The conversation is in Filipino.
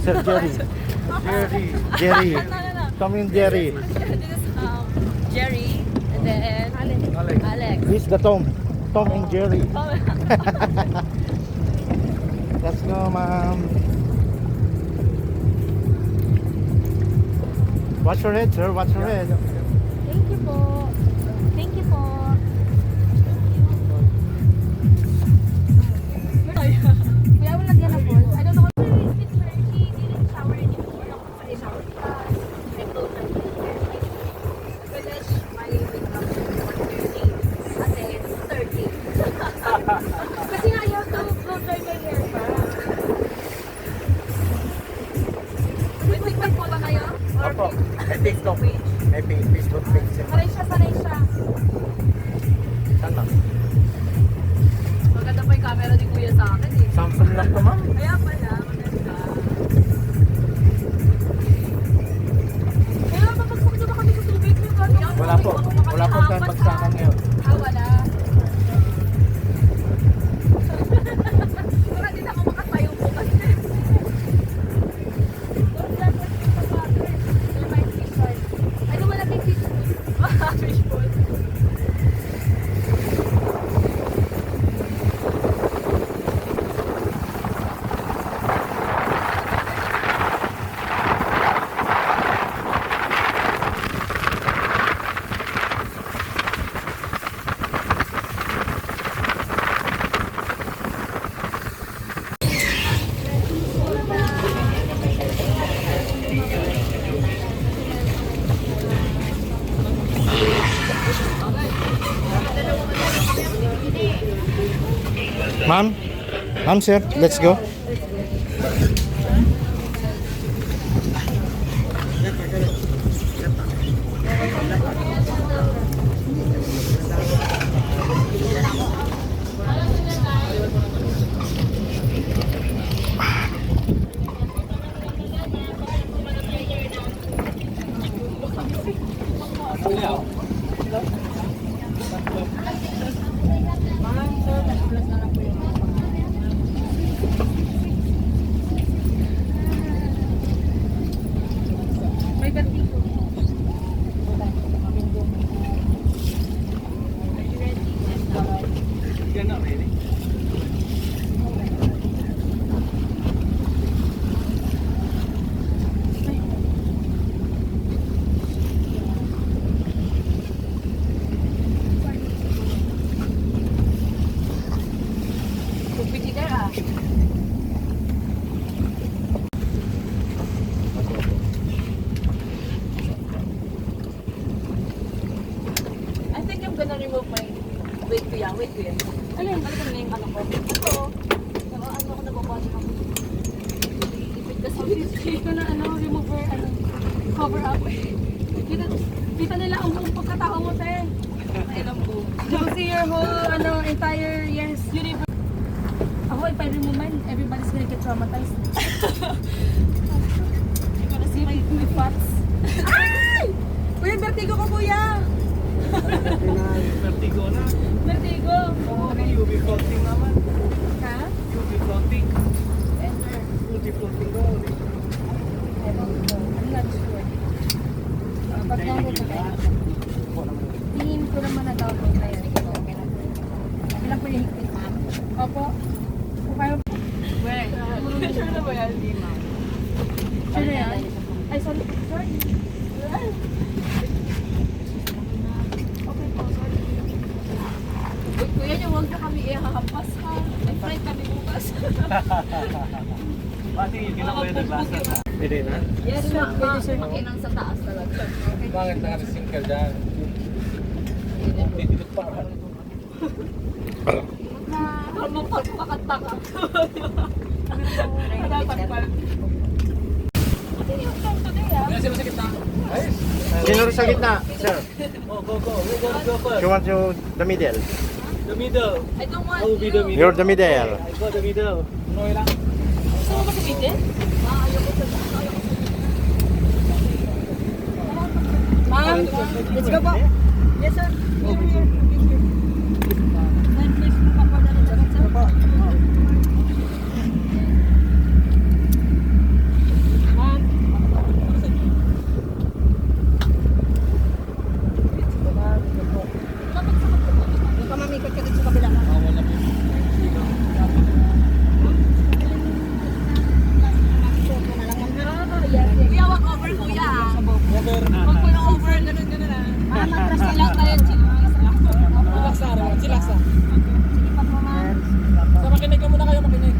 Sir Jerry. Jerry. No. Tom and Jerry. This is Jerry and then Alex. This is the Tom. Tom and Jerry. Oh. Let's go, ma'am. Watch your head, sir. Watch your head. Thank you po. Thank you po. Kuya, wala yan na po. I don't know how to speak her. She didn't shower anymore. I showered because I told her to finish my makeup at 1:30. Kasi it's 30. Kasi nga, you have to blow dry my hair pa. Wait, TikTok po ba kayo? Opo. TikTok. May Facebook page. Sanay siya. Saan lang? Maganda pa yung camera ni Kuya sa akin eh. Samsung lang to, ma'am. Kaya pala, maganda. Kaya papagsak na ba kami sa tubig? Wala po. Wala po tayong bagsakan ngayon. Wala. Wala din ako makatayo po kasi. I don't wanna take fish. Fish food. Ma'am, sir, let's go. I think I'm gonna remove my... Wait kuya. Ano yung balikan na yung ano ko? Ito. Ano ko nababali ako. Ipit kasi ito na remover, cover up. Kita nila ang buong pagkatao mo, te. Alam po. You see your whole, entire, universe. Ako, if I remove mine, everybody's gonna get traumatized. You're gonna see my spots. Ay! Kuya, vertigo ko, kuya! Vertigo na. Vertigo. Oo, UV floating naman. Ha? UV floating. Enter. UV floating daw. I don't know. I'm not sure. Pag-download ko kayo. Tingin ko naman na-download na yun. Ito, okay na. Ilan po yung higpit, ma'am? Opo. Kung kayo... Where? Sure na ba yan? Hindi, ma'am. Sure na yan? Ay, sorry. Sorry. Okay po, sorry. Kuya niyo, huwag na kami ihahampas ha. May flight kami bukas. Pati yung kinakuya ng lasa. Pwede na? Yes, sir. Pwede sir makinang sa taas talaga. Bakit naka-sink ka dyan? Dito pa. Ano pagpakanta ka? Dapat pala. Kasi mo sa gitna. Ayos. Sino sa gitna, sir? Oh, go. Go first. You want to the middle? The middle. I don't want I'll be the middle. You're the middle. I go the middle. Okay lang. Gusto mo ba sabihin? Ayoko sa Ma'am, let's go po. Yes, sir. Here. Then please, papada na dyan, sir. walk over kuya ah. Over. Huwag po yung over, ganun ah. Matras na Lang tayo, chill lang. Relax na, relax na. Sige pa po, ma'am. Sa makinig ka muna kayo, makinig.